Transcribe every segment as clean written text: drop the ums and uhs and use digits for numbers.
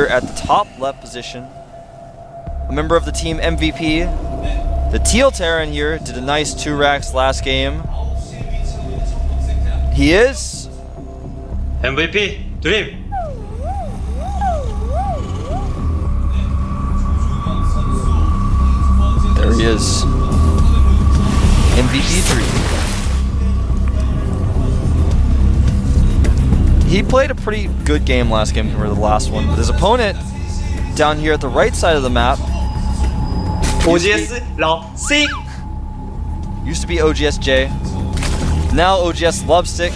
At the top left position, a member of the team MVP, the Teal Terran here, did a nice 2 racks last game. He is MVP Dream. There he is. MVP Dream. He played a pretty good game last game compared to the last one, but his opponent down here at the right side of the map OGS Luvsic. used to be OGSJ, now OGS Luvsic.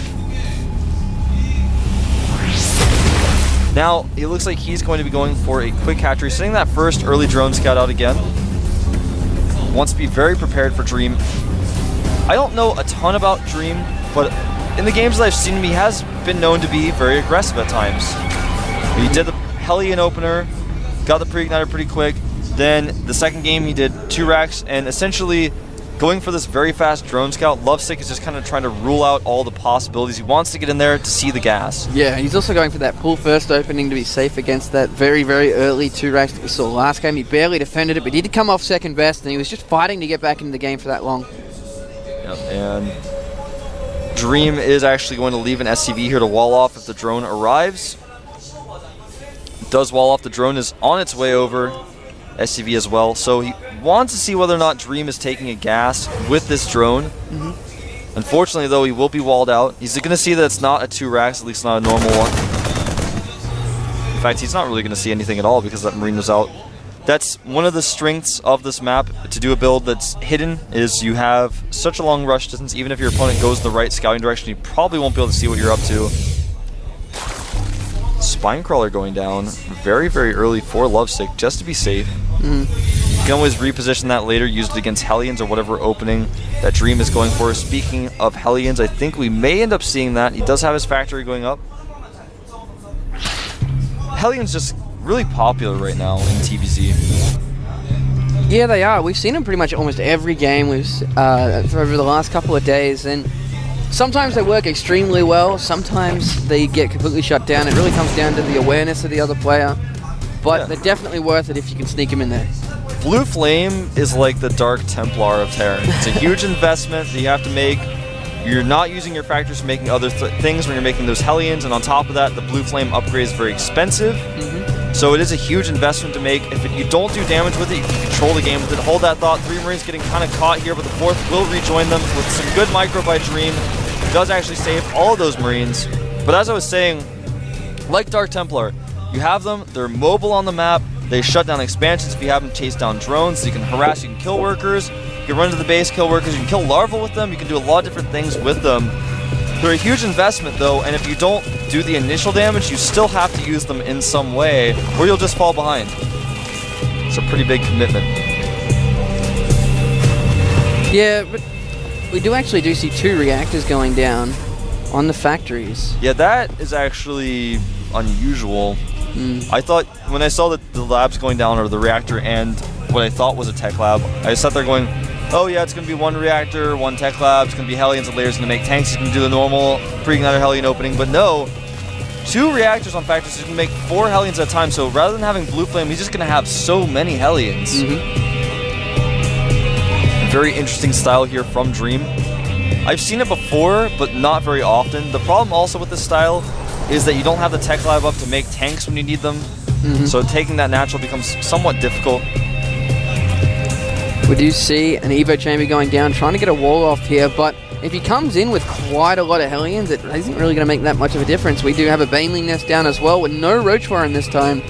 Now it looks like he's going to be going for a quick hatchery, sending that first early drone scout out again. Wants to be very prepared for Dream. I don't know a ton about Dream, but in the games that I've seen him, he has been known to be very aggressive at times. He did the Hellion opener, got the pre-igniter pretty quick. Then the second game he did 2 racks, and essentially going for this very fast drone scout. Luvsic is just kind of trying to rule out all the possibilities. He wants to get in there to see the gas. Yeah, he's also going for that pull first opening to be safe against that very, very early 2 racks that we saw last game. He barely defended it, but he did come off second best, and he was just fighting to get back into the game for that long. Yep, and Dream is actually going to leave an SCV here to wall off if the drone arrives. It does wall off. The drone is on its way over. SCV as well. So he wants to see whether or not Dream is taking a gas with this drone. Unfortunately, though, he will be walled out. He's going to see that it's not a 2 racks, at least not a normal one. In fact, he's not really going to see anything at all because that Marine was out. That's one of the strengths of this map. To do a build that's hidden is you have such a long rush distance. Even if your opponent goes the right scouting direction, you probably won't be able to see what you're up to. Spinecrawler going down very, very early for Luvsic, just to be safe. You can always reposition that later, use it against Hellions or whatever opening that Dream is going for. Speaking of Hellions, I think we may end up seeing that. He does have his factory going up. Hellions just really popular right now in TVZ. Yeah, they are. We've seen them pretty much almost every game over the last couple of days, and sometimes they work extremely well, sometimes they get completely shut down. It really comes down to the awareness of the other player, but they're definitely worth it if you can sneak them in there. Blue Flame is like the Dark Templar of Terran. It's a huge investment that you have to make. You're not using your factors for making other things when you're making those Hellions, and on top of that, the Blue Flame upgrade is very expensive. So it is a huge investment to make. If you don't do damage with it, you can control the game with it. Hold that thought. 3 Marines getting kind of caught here, but the 4th will rejoin them with some good micro by Dream. Does actually save all of those Marines. But as I was saying, like Dark Templar, you have them, they're mobile on the map, they shut down expansions if you have them chase down drones, so you can harass, you can kill workers, you can run to the base, kill workers, you can kill larval with them, you can do a lot of different things with them. They're a huge investment though, and if you don't do the initial damage, you still have to use them in some way, or you'll just fall behind. It's a pretty big commitment. Yeah, but we do see 2 reactors going down on the factories. Yeah, that is actually unusual. I thought, when I saw the labs going down, or the reactor and what I thought was a tech lab, I sat there going, oh yeah, it's going to be 1 reactor, 1 tech lab, it's going to be Hellions and layers, going to make tanks, he's going to do the normal pre-igniter Hellion opening, but no, 2 reactors on factories, he's going to make 4 Hellions at a time, so rather than having Blue Flame, he's just going to have so many Hellions. Very interesting style here from Dream. I've seen it before, but not very often. The problem also with this style is that you don't have the tech lab up to make tanks when you need them, so taking that natural becomes somewhat difficult. We do see an Evo chamber going down, trying to get a wall off here, but if he comes in with quite a lot of Hellions, it isn't really going to make that much of a difference. We do have a Baneling nest down as well, with no Roach Warren this time.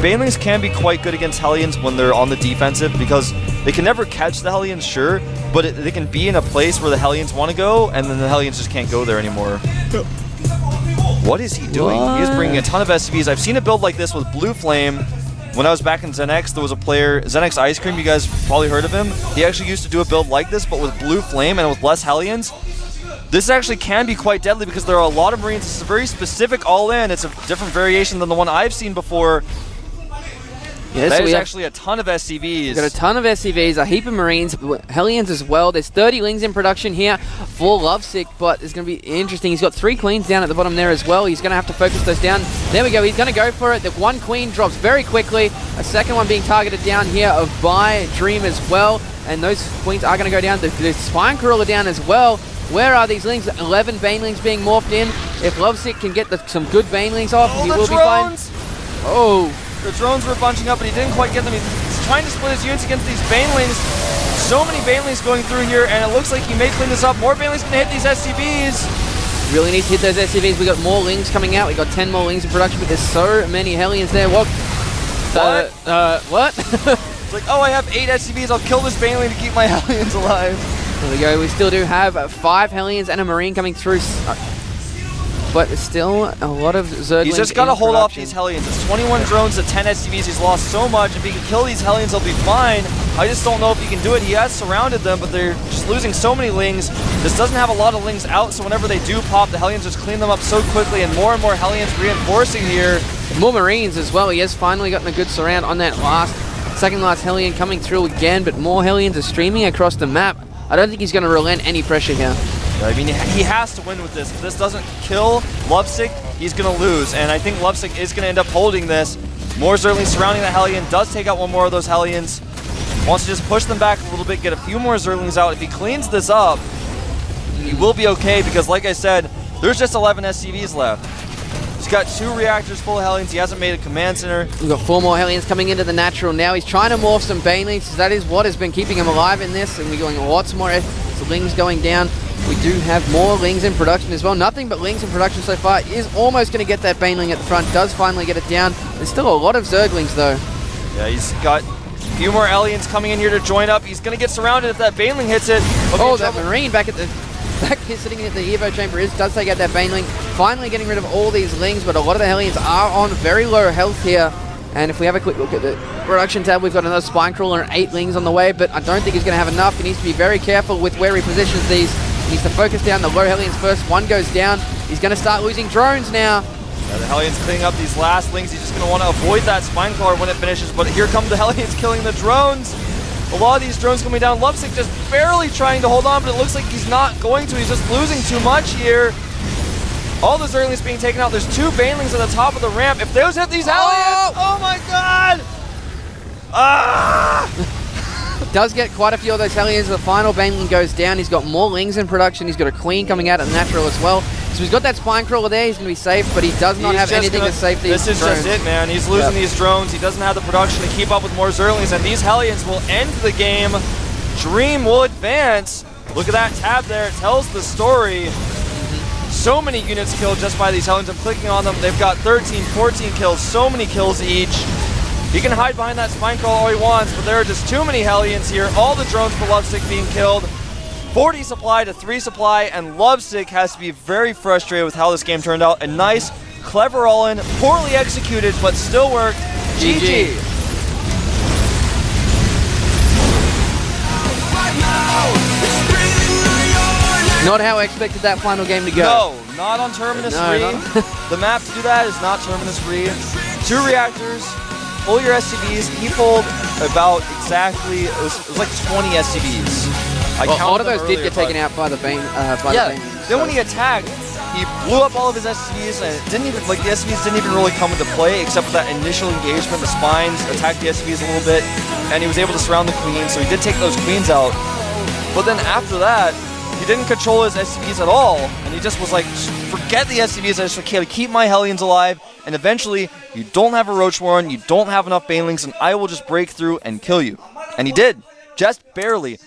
Banelings can be quite good against Hellions when they're on the defensive, because they can never catch the Hellions, sure, but they can be in a place where the Hellions want to go, and then the Hellions just can't go there anymore. What is he doing? He is bringing a ton of SCVs. I've seen a build like this with Blue Flame. When I was back in ZenX, there was a player, ZenX Ice Cream, you guys probably heard of him. He actually used to do a build like this, but with Blue Flame and with less Hellions. This actually can be quite deadly because there are a lot of Marines. It's a very specific all-in. It's a different variation than the one I've seen before. Yeah, that so is we have actually a ton of SCVs. We've got a ton of SCVs, a heap of Marines, Hellions as well. There's 30 Lings in production here for Luvsic, but it's going to be interesting. He's got 3 Queens down at the bottom there as well. He's going to have to focus those down. There we go. He's going to go for it. The 1 Queen drops very quickly. A second one being targeted down here by Dream as well. And those Queens are going to go down. The Spine Crawler down as well. Where are these Lings? 11 Banelings being morphed in. If Luvsic can get some good Banelings off, he will be fine. Oh. The drones were bunching up, but he didn't quite get them. He's trying to split his units against these Banelings. So many Banelings going through here, and it looks like he may clean this up. More Banelings going to hit these SCVs. Really need to hit those SCVs. We got more Lings coming out. We got 10 more Lings in production, but there's so many Hellions there. What? What? It's like, oh, I have 8 SCVs. I'll kill this Baneling to keep my Hellions alive. There we go. We still do have 5 Hellions and a Marine coming through. But still a lot of Zerglings. He's just got to hold off production. these Hellions. It's 21 drones to 10 SCVs. He's lost so much. If he can kill these Hellions, he'll be fine. I just don't know if he can do it. He has surrounded them, but they're just losing so many Lings. This doesn't have a lot of Lings out, so whenever they do pop, the Hellions just clean them up so quickly, and more Hellions reinforcing here. More Marines as well. He has finally gotten a good surround on that second last Hellion coming through again, but more Hellions are streaming across the map. I don't think he's going to relent any pressure here. I mean, he has to win with this. If this doesn't kill Luvsic, he's going to lose. And I think Luvsic is going to end up holding this. More Zerglings surrounding the Hellion. Does take out one more of those Hellions. Wants to just push them back a little bit, get a few more Zerglings out. If he cleans this up, he will be okay because, like I said, there's just 11 SCVs left. He's got 2 reactors full of Hellions. He hasn't made a command center. We've got 4 more Hellions coming into the natural now. He's trying to morph some Banelings, because that is what has been keeping him alive in this. And we're going lots more Lings going down. We do have more Lings in production as well. Nothing but Lings in production so far. Is almost going to get that Baneling at the front. Does finally get it down. There's still a lot of Zerglings though. Yeah, he's got a few more Hellions coming in here to join up. He's going to get surrounded if that Baneling hits it. Oh, that Marine back here sitting at the Evo Chamber does take out that Baneling. Finally getting rid of all these Lings, but a lot of the Hellions are on very low health here. And if we have a quick look at the production tab, we've got another Spine Crawler and 8 Lings on the way, but I don't think he's going to have enough. He needs to be very careful with where he positions these. He needs to focus down the low Hellions first. One goes down. He's going to start losing drones now. Yeah, the Hellions cleaning up these last Lings. He's just going to want to avoid that Spine Crawler when it finishes, but here come the Hellions killing the drones. A lot of these drones coming down. Luvsic just barely trying to hold on, but it looks like he's not going to. He's just losing too much here. All the Zerglings being taken out. There's 2 Banelings at the top of the ramp. If those hit these Hellions, oh my god! Does get quite a few of those Hellions. The final Baneling goes down. He's got more Lings in production. He's got a Queen coming out at natural as well. So he's got that Spine Crawler there. He's going to be safe, but he does not have anything to save these drones. This is just it, man. He's losing these drones. He doesn't have the production to keep up with more Zerglings, and these Hellions will end the game. Dream will advance. Look at that tab there. It tells the story. So many units killed just by these Hellions. I'm clicking on them. They've got 13, 14 kills. So many kills each. He can hide behind that Spine Crawler all he wants, but there are just too many Hellions here. All the drones for Luvsic being killed. 40 supply to 3 supply, and Luvsic has to be very frustrated with how this game turned out. A nice, clever all-in, poorly executed, but still worked. GG. Not how I expected that final game to go. No, not on Terminus 3. The map to do that is not Terminus 3. 2 reactors, pull your SCVs. He pulled about exactly, it was like 20 SCVs. A lot of those did get taken out by the Bane. Then when he attacked, he blew up all of his SCVs, and it didn't even, like, the SCVs didn't even really come into play except for that initial engagement. The Spines attacked the SCVs a little bit, and he was able to surround the Queens, so he did take those Queens out. But then after that, he didn't control his SCVs at all, and he just was like, forget the SCVs, I just care to keep my Hellions alive, and eventually, you don't have a Roach Warren, you don't have enough Banelings, and I will just break through and kill you. And he did, just barely.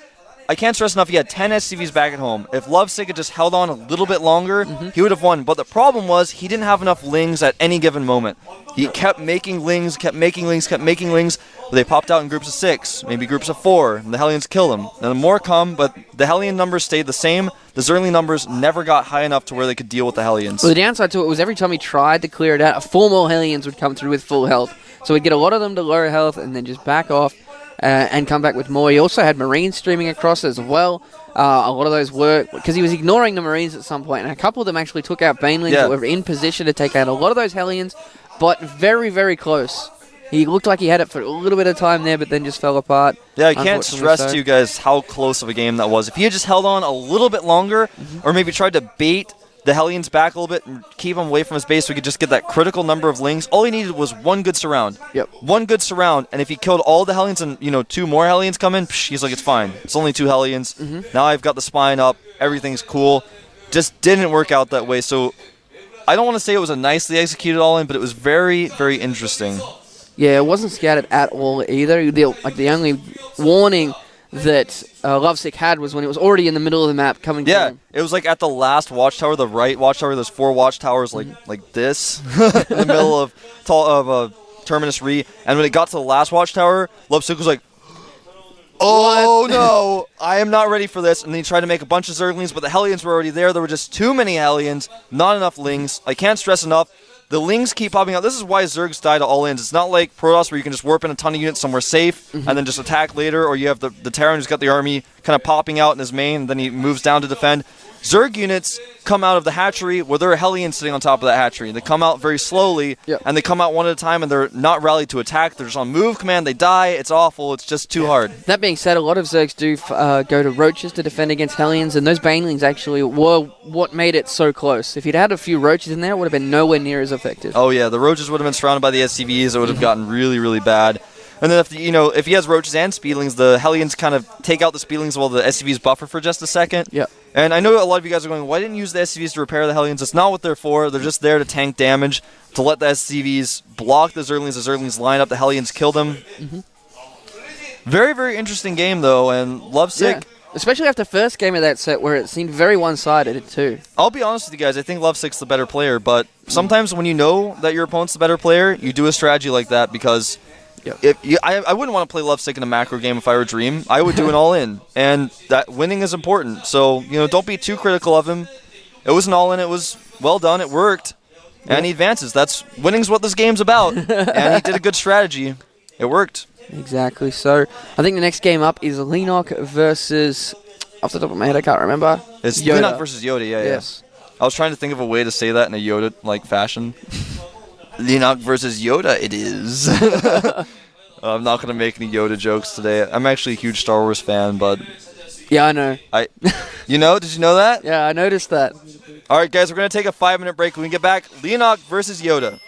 I can't stress enough, he had 10 SCVs back at home. If Luvsic had just held on a little bit longer, he would have won. But the problem was, he didn't have enough Lings at any given moment. He kept making Lings, kept making Lings, kept making Lings. They popped out in groups of 6, maybe groups of 4, and the Hellions kill them. And the more come, but the Hellion numbers stayed the same. The Zergling numbers never got high enough to where they could deal with the Hellions. Well, the downside to it was every time he tried to clear it out, 4 more Hellions would come through with full health. So we'd get a lot of them to low health and then just back off. And come back with more. He also had Marines streaming across as well. A lot of those were because he was ignoring the Marines at some point, and a couple of them actually took out Banelings that were in position to take out a lot of those Hellions, but very, very close. He looked like he had it for a little bit of time there, but then just fell apart. Yeah, I can't unfortunately stress so. to you guys how close of a game that was. If he had just held on a little bit longer, or maybe tried to bait the Hellions back a little bit and keep him away from his base so we could just get that critical number of lings, all he needed was one good surround. Yep. One good surround, and if he killed all the Hellions and, 2 more Hellions come in, he's like, it's fine. It's only 2 Hellions. Now I've got the spine up. Everything's cool. Just didn't work out that way. So I don't want to say it was a nicely executed all-in, but it was very, very interesting. Yeah, it wasn't scouted at all either. The only warning that Luvsic had was when it was already in the middle of the map coming Yeah, down. it was like at the last watchtower, the right watchtower. There's 4 watchtowers like this in the middle of Terminus Re. And when it got to the last watchtower, Luvsic was like, oh no, I am not ready for this. And then he tried to make a bunch of Zerglings, but the Hellions were already there. There were just too many Hellions, not enough Lings. I can't stress enough. The Lings keep popping out. This is why Zergs die to all-ins. It's not like Protoss where you can just warp in a ton of units somewhere safe and then just attack later, or you have the Terran who's got the army kind of popping out in his main, and then he moves down to defend. Zerg units come out of the hatchery where there are Hellions sitting on top of that hatchery. They come out very slowly, and they come out one at a time, and they're not rallied to attack. They're just on move command. They die. It's awful. It's just too hard. That being said, a lot of Zergs do go to Roaches to defend against Hellions, and those Banelings actually were what made it so close. If you'd had a few Roaches in there, it would have been nowhere near as effective. Oh yeah, the Roaches would have been surrounded by the SCVs. It would have gotten really, really bad. And then if he has Roaches and Speedlings, the Hellions kind of take out the Speedlings while the SCVs buffer for just a second. Yep. And I know a lot of you guys are going, why didn't you use the SCVs to repair the Hellions? It's not what they're for. They're just there to tank damage, to let the SCVs block the Zerglings line up, the Hellions kill them. Very, very interesting game, though, and Luvsic... Yeah. Especially after the first game of that set where it seemed very one-sided, too. I'll be honest with you guys, I think Luvsic's the better player, but sometimes when you know that your opponent's the better player, you do a strategy like that because... I wouldn't want to play Luvsic in a macro game if I were Dream. I would do an all-in, and that winning is important. So, don't be too critical of him. It was an all-in. It was well done. It worked. And he advances. Winning's what this game's about. And he did a good strategy. It worked. Exactly. So, I think the next game up is Lenok versus... Off the top of my head, I can't remember. It's Yoda. Lenok versus Yoda, Yes. I was trying to think of a way to say that in a Yoda-like fashion. Lenok versus Yoda it is. I'm not going to make any Yoda jokes today. I'm actually a huge Star Wars fan, but... Yeah, I know. Did you know that? Yeah, I noticed that. All right, guys, we're going to take a 5-minute break. When we get back, Lenok versus Yoda.